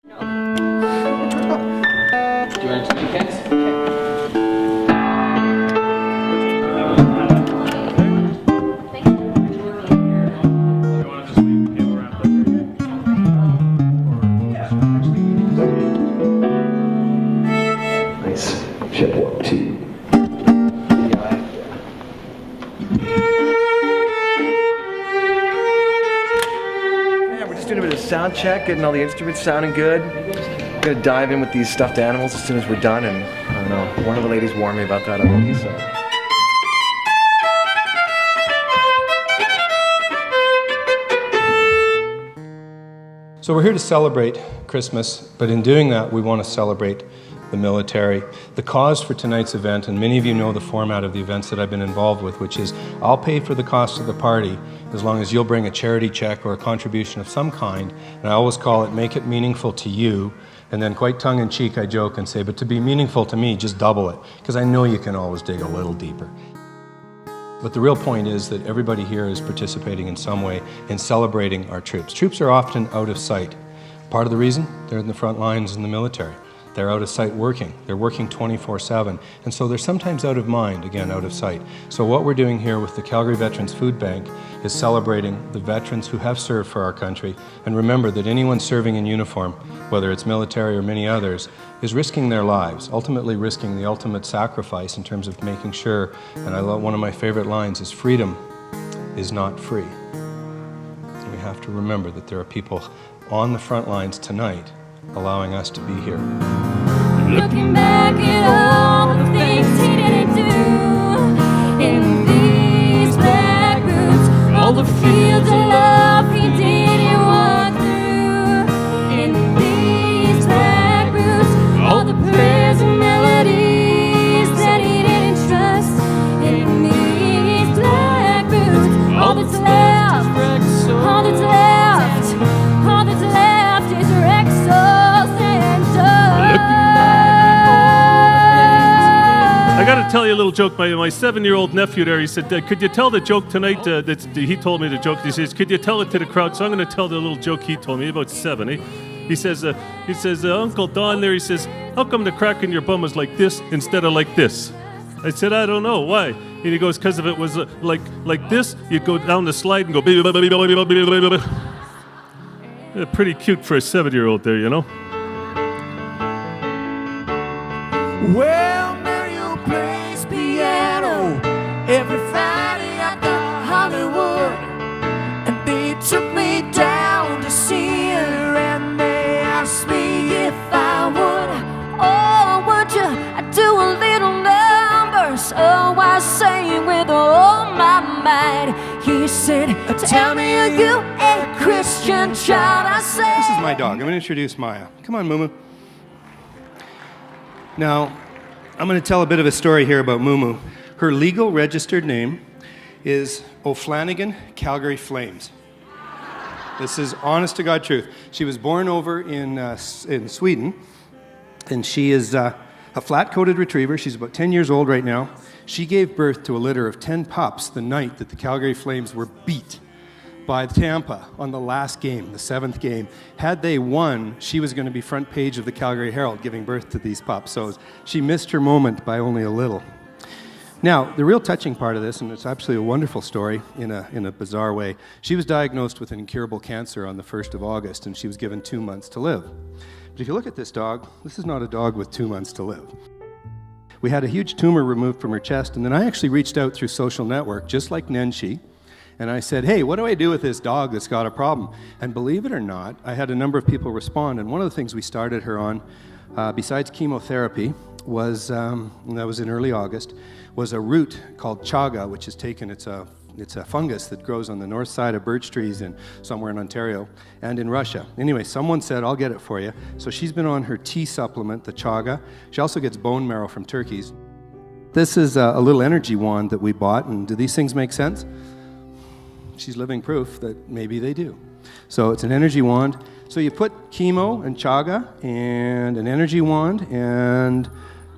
Do you want to make cakes? Nice. Ship walk too. Doing a bit of sound check, getting all the instruments sounding good. I'm gonna dive in with these stuffed animals as soon as we're done, and I don't know, one of the ladies warned me about that already, so. So we're here to celebrate Christmas, but in doing that, we want to celebrate the military. The cause for tonight's event, and many of you know the format of the events that I've been involved with, which is I'll pay for the cost of the party as long as you'll bring a charity check or a contribution of some kind, and I always call it make it meaningful to you, and then quite tongue-in-cheek I joke and say, but to be meaningful to me, just double it, because I know you can always dig a little deeper. But the real point is that everybody here is participating in some way in celebrating our troops. Troops are often out of sight. Part of the reason, they're in the front lines in the military. They're out of sight working. They're working 24/7. And so they're sometimes out of mind, again, out of sight. So what we're doing here with the Calgary Veterans Food Bank is celebrating the veterans who have served for our country. And remember that anyone serving in uniform, whether it's military or many others, is risking their lives, ultimately risking the ultimate sacrifice in terms of making sure, and I love one of my favorite lines is, freedom is not free. And we have to remember that there are people on the front lines tonight allowing us to be here. Looking back at all the things he didn't do in these black boots, all the fields of love he didn't walk through in these black boots, all the prayers and melodies that he didn't trust in these black boots, all that's left, all that's left, all that's left is Rexos. I got to tell you a little joke. My 7-year-old nephew there, he said, could you tell the joke tonight? He told me the joke. He says, could you tell it to the crowd? So I'm going to tell the little joke he told me, about 7. He says, Uncle Don there, he says, how come the crack in your bum is like this instead of like this? I said, I don't know. Why? And he goes, because if it was like this, you'd go down the slide and go, pretty cute for a 7-year-old there, you know? Well, Mario plays piano every Friday at the Hollywood, and they took me down to see her, and they asked me if I would. Oh, would you? I do a little number, so I sang with all my might. He said, tell me, are you a Christian child? I said, This is my dog. I'm going to introduce Maya. Come on, Mumu. Now, I'm going to tell a bit of a story here about Mumu. Her legal registered name is O'Flanagan Calgary Flames. This is honest to God truth. She was born over in Sweden, and she is a flat-coated retriever. She's about 10 years old right now. She gave birth to a litter of 10 pups the night that the Calgary Flames were beat by Tampa on the last game, the 7th game. Had they won, she was going to be front page of the Calgary Herald giving birth to these pups. So she missed her moment by only a little. Now, the real touching part of this, and it's absolutely a wonderful story in a bizarre way, she was diagnosed with an incurable cancer on the 1st of August, and she was given 2 months to live. But if you look at this dog, this is not a dog with 2 months to live. We had a huge tumor removed from her chest, and then I actually reached out through social network, just like Nenshi, and I said, hey, what do I do with this dog that's got a problem? And believe it or not, I had a number of people respond, and one of the things we started her on, besides chemotherapy, was, and that was in early August, was a root called chaga, which is taken, it's a fungus that grows on the north side of birch trees somewhere in Ontario and in Russia. Anyway, someone said, I'll get it for you. So she's been on her tea supplement, the chaga. She also gets bone marrow from turkeys. This is a little energy wand that we bought, and do these things make sense? She's living proof that maybe they do. So it's an energy wand. So you put chemo and chaga and an energy wand and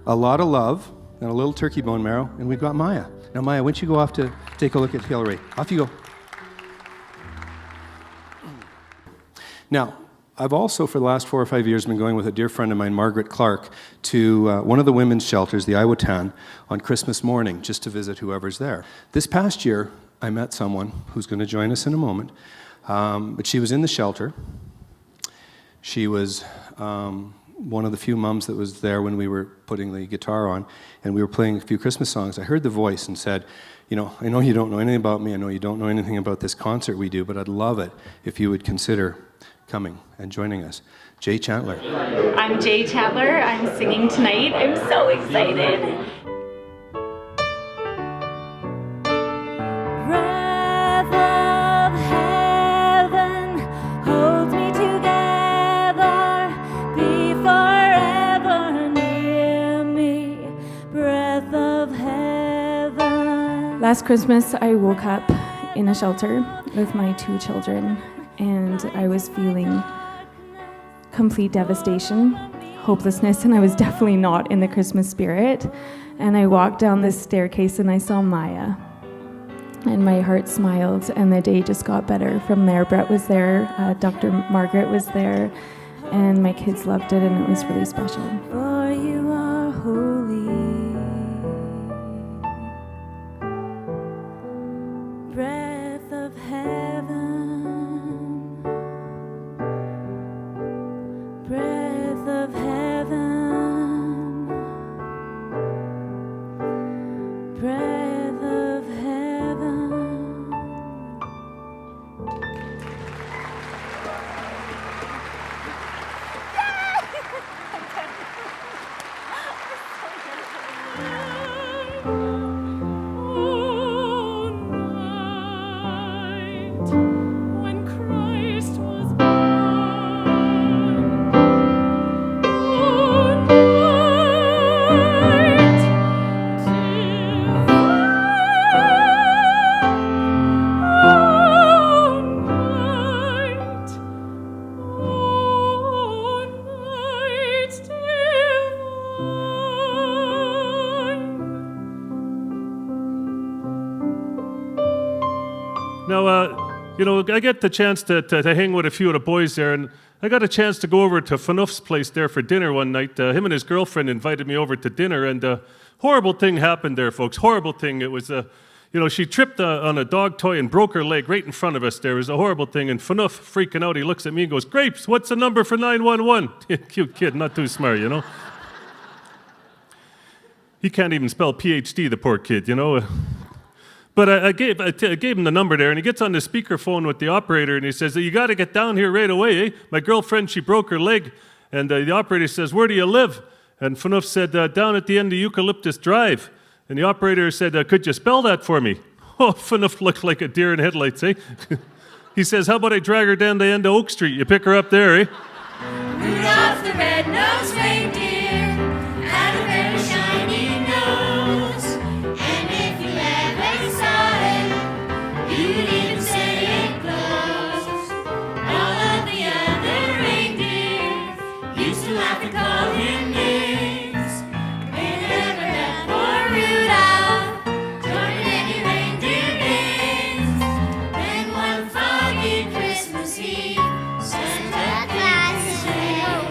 a lot of love and a little turkey bone marrow, and we've got Maya. Now, Maya, why don't you go off to take a look at Hillary? Off you go. Now, I've also, for the last 4 or 5 years, been going with a dear friend of mine, Margaret Clark, to one of the women's shelters, the Iwatan, on Christmas morning, just to visit whoever's there. This past year, I met someone who's going to join us in a moment, but she was in the shelter. She was one of the few mums that was there when we were putting the guitar on, and we were playing a few Christmas songs. I heard the voice and said, you know, I know you don't know anything about me, I know you don't know anything about this concert we do, but I'd love it if you would consider coming and joining us. Jay Chantler. I'm Jay Chantler. I'm singing tonight. I'm so excited. Breath of heaven, hold me together, be forever near me. Breath of heaven. Last Christmas, I woke up in a shelter with my 2 children, and I was feeling complete devastation, hopelessness, and I was definitely not in the Christmas spirit. And I walked down this staircase and I saw Maya, and my heart smiled, and the day just got better from there. Brett was there, Dr. Margaret was there, and my kids loved it, and it was really special. For you are holy. Breath of heaven, breath of heaven, breath of heaven. When Christ was born, Now, you know, I get the chance to hang with a few of the boys there, and I got a chance to go over to Fanuff's place there for dinner one night. Him and his girlfriend invited me over to dinner, and horrible thing happened there, folks. Horrible thing. It was, you know, she tripped on a dog toy and broke her leg right in front of us there. It was a horrible thing, and Fanuff, freaking out, he looks at me and goes, "Grapes, what's the number for 911? Cute kid, not too smart, you know. He can't even spell PhD, the poor kid, you know. But I gave him the number there, and he gets on the speakerphone with the operator, and he says, "You got to get down here right away, eh? My girlfriend, she broke her leg." And the operator says, "Where do you live?" And Fanuff said, "Down at the end of Eucalyptus Drive." And the operator said, "Could you spell that for me?" Oh, Fanuff looked like a deer in headlights, eh? He says, "How about I drag her down the end of Oak Street? You pick her up there, eh?" Rudolph the red-nosed reindeer had a very shiny nose, and if you ever saw it, you would even say it glows. All of the other reindeer used to laugh and call him names. They never let poor Rudolph join in any reindeer games. Then one foggy Christmas Eve, Santa Claus said,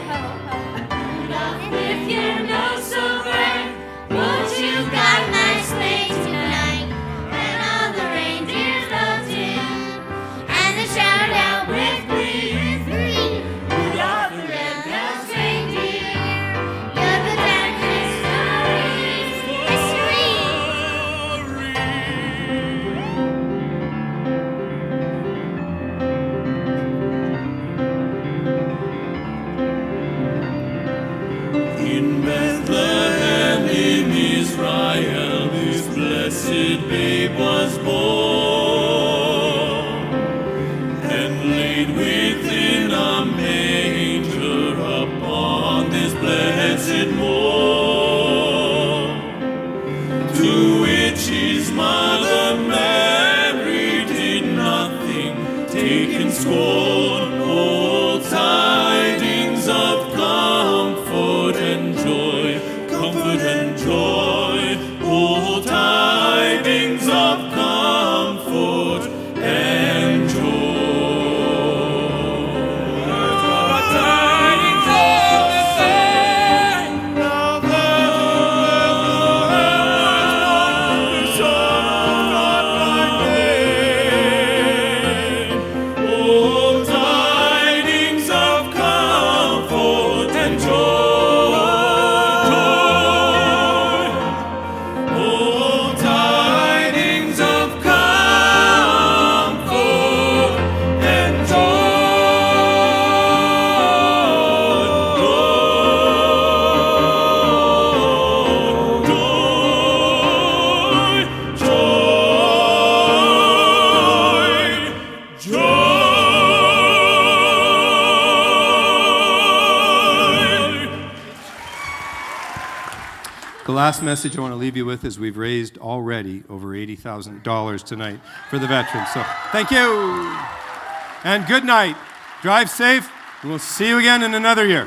"Rudolph, with your nose so bright, won't you guide my sleigh tonight?" And all the reindeers loved him, and they shouted out with glee, "Rudolph the red-nosed reindeer, you're the darkest history." In Bethlehem in Israel, this blessed babe was born, and laid within a manger upon this blessed morn. To which his mother Mary did nothing take in scorn. Old tidings of comfort and joy, old tidings The last message I want to leave you with is we've raised already over $80,000 tonight for the veterans. So thank you. And good night. Drive safe. We'll see you again in another year.